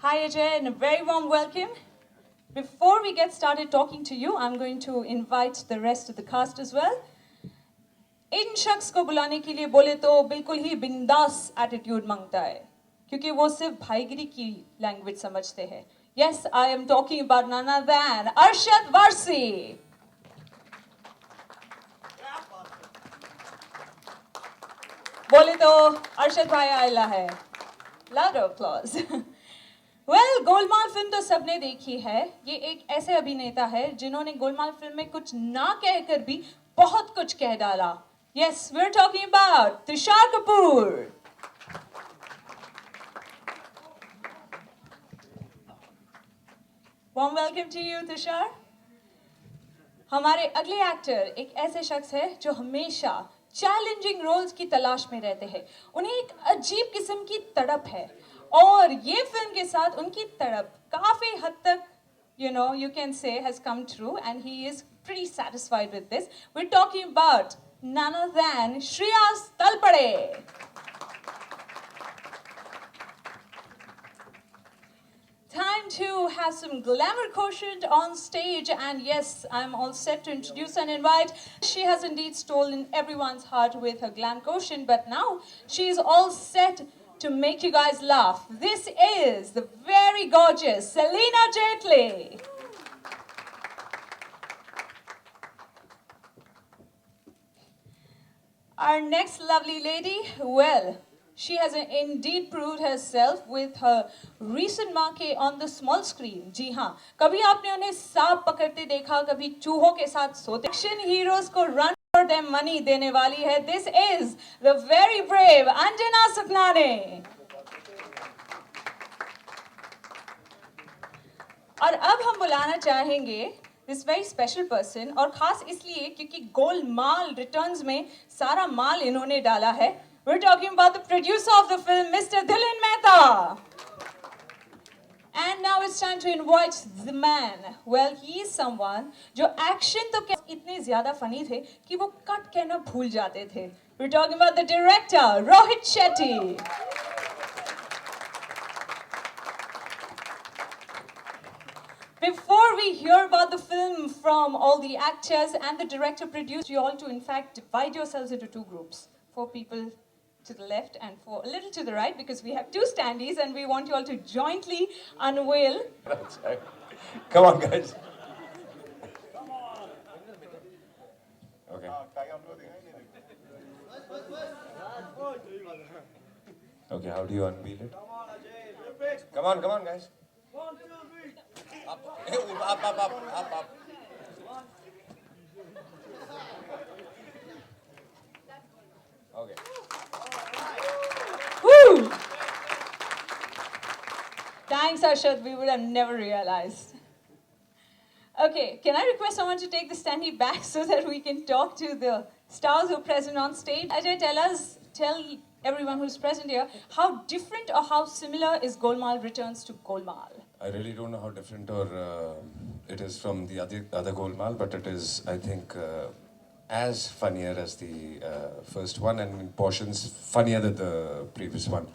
Hi Ajay and a very warm welcome. Before we get started talking to you, I'm going to invite the rest of the cast as well. इन शख्स को बुलाने के लिए बोले तो बिल्कुल ही बिंदास एटीट्यूड मांगता है क्योंकि वो सिर्फ भाईगिरी की लैंग्वेज समझते हैं. Yes, I am talking about none other than Arshad Varsi. बोले तो अरशद भाई आयला है. Loud applause. Well Golmaal film तो सबने देखी है. ये एक ऐसे अभिनेता है जिन्होंने गोलमाल फिल्म में कुछ ना कहकर भी बहुत कुछ कह डाला. Yes, we are talking about Tushar Kapoor. Warm welcome to you Tushar. हमारे अगले एक्टर एक ऐसे शख्स है जो हमेशा चैलेंजिंग रोल्स की तलाश में रहते हैं. उन्हें एक अजीब किस्म की तड़प है और ये फिल्म के साथ उनकी तड़प काफी हद तक you can say has come true and he is pretty satisfied with this. We're talking about none other than Shreyas Talpade. Time to have some glamour quotient on stage, and yes, I'm all set to introduce and invite. She has indeed stolen everyone's heart with her glam quotient, but now she's all set to make you guys laugh. This is the very gorgeous Selena Jaitley. Our next lovely lady, well, she has indeed proved herself with her recent marque on the small screen. जी हाँ, कभी आपने उन्हें सांप पकड़ते देखा, कभी चूहों के साथ सोते. Action heroes को run for them money देने वाली है. This is the very brave Anjana Suknane. और अब हम बुलाना चाहेंगे this very special person, और खास इसलिए क्योंकि गोलमाल रिटर्न्स में सारा माल इन्होंने डाला है. We're talking about the producer of the film, Mr. Dhilan Mehta. And now it's time to invite the man. Well, he is someone जो action तो इतने ज़्यादा funny थे कि वो cut कहना भूल जाते थे. We're talking about the director, Rohit Shetty. Before we hear about the film from all the actors and the director produced, you all to in fact divide yourselves into two groups. 4 people to the left and 4 a little to the right because we have 2 standees and we want you all to jointly unveil. Come on, guys. Okay. Okay, how do you unveil it? Come on, guys. Up, up. Okay. Woo! Thanks, Arshad. We would have never realized. Okay, can I request someone to take the standee back so that we can talk to the stars who are present on stage? Ajay, tell everyone who's present here, how different or how similar is Golmaal Returns to Golmaal? I really don't know how different or it is from the other Golmaal, but it is, I think, as funnier as the first one, and in portions funnier than the previous one.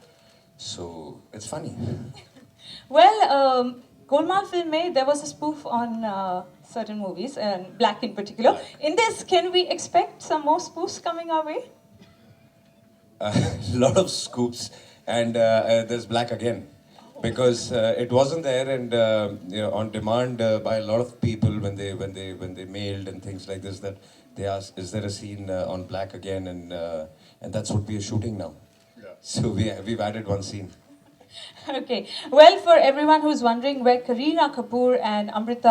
So it's funny. Well, Golmaal film mein there was a spoof on certain movies, and Black in particular. Black. In this, can we expect some more spoofs coming our way? A lot of scoops, and there's Black again. Because it wasn't there, and on demand by a lot of people when they mailed and things like this, that they asked, "Is there a scene on Black again?" And that's what we are shooting now. Yeah. So we've added one scene. Okay. Well, for everyone who's wondering where Kareena Kapoor and Amrita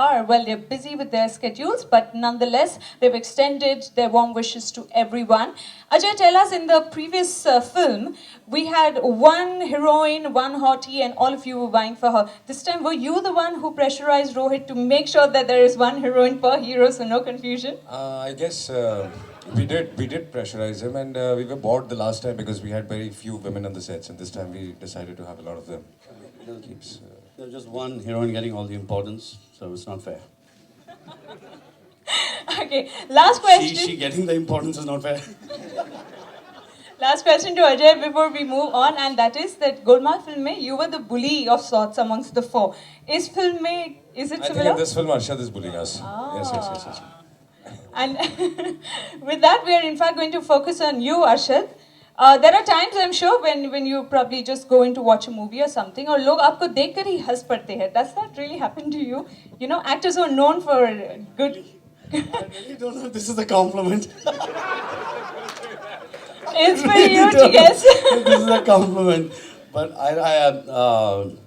are, well, they're busy with their schedules, but nonetheless, they've extended their warm wishes to everyone. Ajay, tell us, in the previous film, we had one heroine, one hottie, and all of you were vying for her. This time, were you the one who pressurized Rohit to make sure that there is one heroine per hero, so no confusion? I guess we did pressurize him, and we were bored the last time because we had very few women on the sets, and this time we decided to have a lot of them. There's just one heroine getting all the importance, so it's not fair. Okay, last question. She getting the importance is not fair. Last question to Ajay before we move on, and that is that Golmaal film mein you were the bully of sorts amongst the four. Is film mein is it I think similar? in this film, Arshad is bullying us. Yes. And with that, we are in fact going to focus on you, Arshad. There are times I'm sure when you probably just go in to watch a movie or something, or लोग आपको देखकर ही हंस पड़ते हैं. Does that really happen to you? You know, actors are known for good. I really don't know if this is a compliment. It's for you to guess. This is a compliment. But I am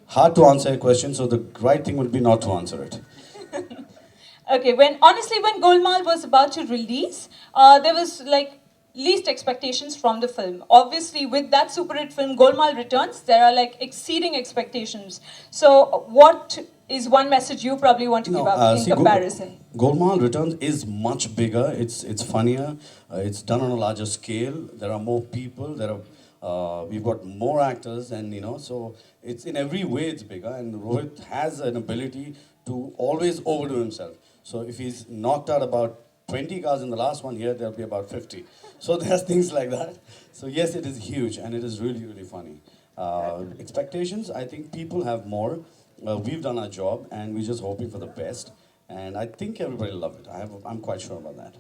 hard to answer a question, so the right thing would be not to answer it. Okay, when Golmaal was about to release, there was like least expectations from the film. Obviously, with that super hit film Golmaal Returns, there are like exceeding expectations. So, what is one message you probably want to give out in comparison? Golmaal Returns is much bigger. It's funnier. It's done on a larger scale. There are more people. We've got more actors, and so it's in every way it's bigger. And Rohit has an ability to always overdo himself. So if he's knocked out about 20 cars in the last one, here there'll be about 50. So there's things like that. So yes, it is huge, and it is really, really funny. Expectations, I think people have more. We've done our job, and we're just hoping for the best. And I think everybody will love it. I'm quite sure about that.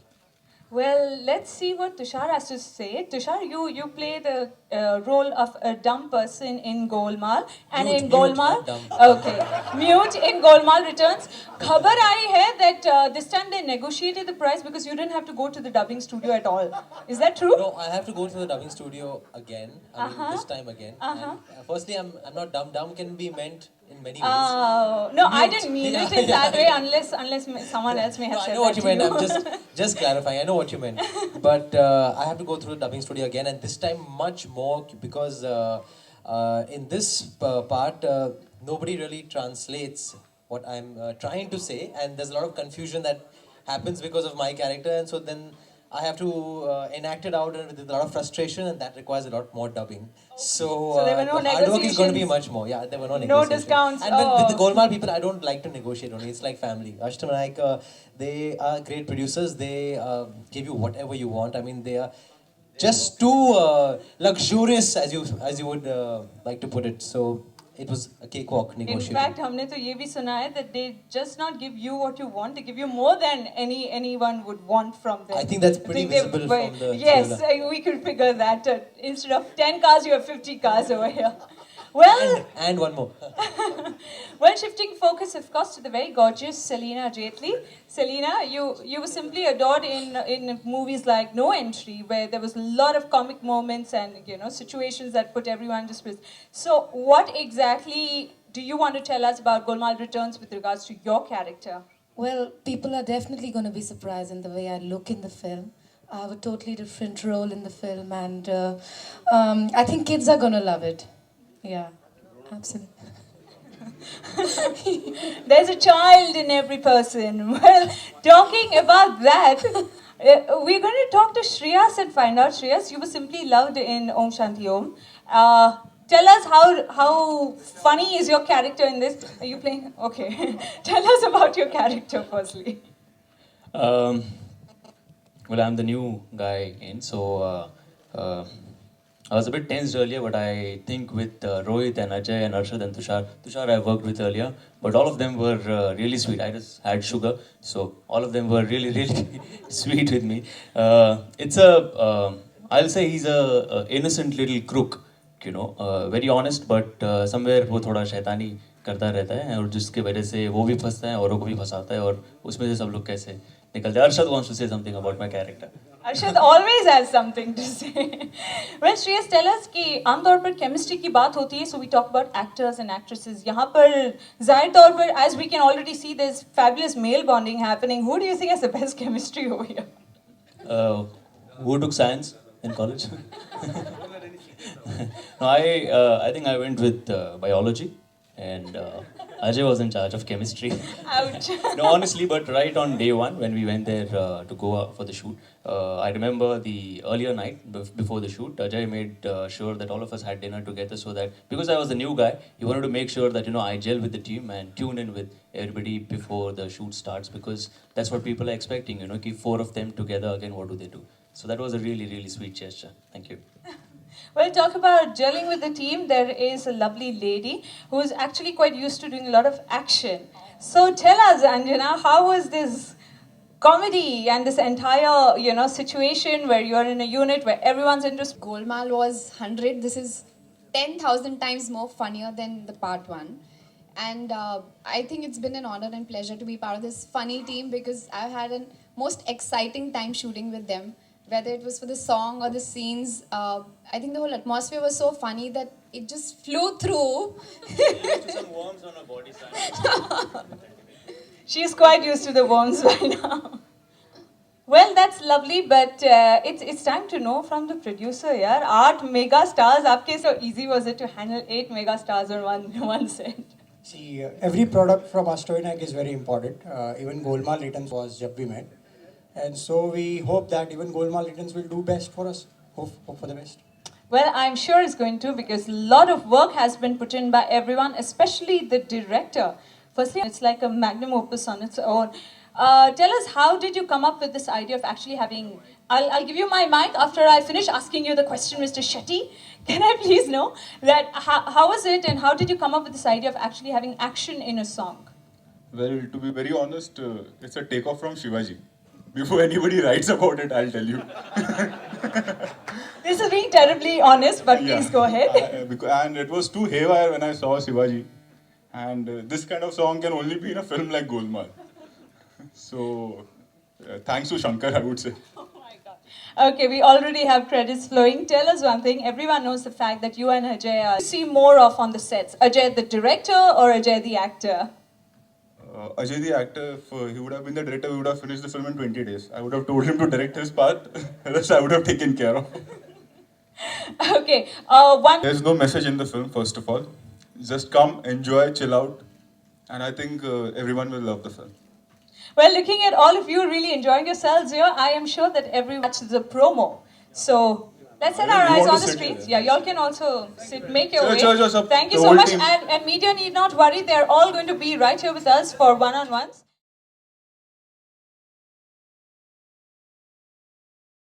Well, let's see what Tushar has to say. Tushar, you play the role of a dumb person in Golmaal, and in Golmaal, mute in Golmaal Returns. Khabar aayi hai that this time they negotiated the price because you didn't have to go to the dubbing studio at all. Is that true? No, I have to go to the dubbing studio again. I mean, this time again. And, firstly, I'm not dumb. Dumb can be meant in many ways. Oh, no, I didn't mean it in that way unless someone else may have said I know what you that meant. to I'm just clarifying. I know what you meant. But I have to go through the dubbing studio again, and this time much more because in this part nobody really translates what I'm trying to say, and there's a lot of confusion that happens because of my character, and so then I have to enact it out with a lot of frustration, and that requires a lot more dubbing. So there were no the hard work is going to be negotiations? much more. Yeah, there were no No negotiations. discounts. And with the Golmaal people, I don't like to negotiate only. It's like family. Ashton and I, they are great producers. They give you whatever you want. I mean, they are just too luxurious, as you would like to put it. So it was a cakewalk In negotiation. fact, हमने तो ये भी सुना है that they just not give you what you want, they give you more than anyone would want from them. I think that's pretty they- visible from the Yes, trailer. we could figure that. Instead of 10 cars, you have 50 cars over here. Well, And one more. well, shifting focus, of course, to the very gorgeous Selena Jaitley. Selena, you were simply adored in movies like No Entry, where there was a lot of comic moments and situations that put everyone to split. So, what exactly do you want to tell us about Golmaal Returns with regards to your character? Well, people are definitely going to be surprised in the way I look in the film. I have a totally different role in the film, and I think kids are going to love it. Yeah, absolutely. There's a child in every person. Well, talking about that, we're going to talk to Shreyas and find out. Shreyas, you were simply loved in Om Shanti Om. Tell us how funny is your character in this? Are you playing? Okay. Tell us about your character firstly. Well, I'm the new guy in, so I was a bit tensed earlier, but I think with Rohit and Ajay and Arshad and Tushar I've worked with earlier, but all of them were really sweet. I just had sugar, so all of them were really, really sweet with me. I'll say he's a innocent little crook, very honest, but somewhere वो थोड़ा शैतानी करता रहता है और जिसके वजह से वो भी फंसता है औरों को भी फंसाता है और उसमें से सब लोग कैसे निकलते हैं. Arshad wants to say something about my character. Arshad always has something to say. Well, Shreyas, tell us कि आमतौर पर chemistry की बात होती है, so we talk about actors and actresses. यहाँ पर ज़ाहिर तौर पर, as we can already see, there's fabulous male bonding happening. Who do you think has the best chemistry over here? Who took science in college? No, I think I went with biology, and Ajay was in charge of chemistry. Ouch. No, honestly, but right on day one when we went there to go for the shoot, I remember the earlier night before the shoot, Ajay made sure that all of us had dinner together so that, because I was the new guy, he wanted to make sure that, I gel with the team and tune in with everybody before the shoot starts, because that's what people are expecting, keep four of them together again, what do they do? So that was a really, really sweet gesture. Thank you. Well, talk about gelling with the team. There is a lovely lady who is actually quite used to doing a lot of action. So tell us, Anjana, how was this comedy and this entire, situation where you're in a unit where everyone's into Golmaal was 100. This is 10,000 times more funnier than the part one. And I think it's been an honor and pleasure to be part of this funny team because I've had an most exciting time shooting with them. Whether it was for the song or the scenes, I think the whole atmosphere was so funny that it just flew through. Some worms on her body side. She's quite used to the worms by now. Well, that's lovely, but it's time to know from the producer, yeah. 8 mega stars, aapke so easy was it to handle 8 mega stars on one set? See, every product from Astroinac is very important. Even Golmaal Returns was Jab We Met. And so we hope that even Golmaal Returns will do best for us. Hope for the best. Well, I'm sure it's going to because a lot of work has been put in by everyone, especially the director. Firstly, it's like a magnum opus on its own. Tell us, how did you come up with this idea of actually having... I'll give you my mic after I finish asking you the question, Mr. Shetty. Can I please know that how was it and how did you come up with this idea of actually having action in a song? Well, to be very honest, it's a takeoff from Shivaji. Before anybody writes about it, I'll tell you. This is being terribly honest, but please go ahead. And it was too haywire when I saw Shivaji. And this kind of song can only be in a film like Golmaal. So, thanks to Shankar, I would say. Oh my God. Okay, we already have credits flowing. Tell us one thing. Everyone knows the fact that you and Ajay are see more of on the sets. Ajay the director or Ajay the actor? Ajay the actor, if he would have been the director, we would have finished the film in 20 days. I would have told him to direct his part, rest I would have taken care of. Okay, There's no message in the film, first of all. Just come, enjoy, chill out. And I think everyone will love the film. well, looking at all of you really enjoying yourselves here, I am sure that everyone watches the promo. So let's set our You eyes want on to the sit streets. here? Yeah, y'all can also sit, make your way. Sure. Thank you The so whole much. team. And media need not worry. They're all going to be right here with us for one-on-ones.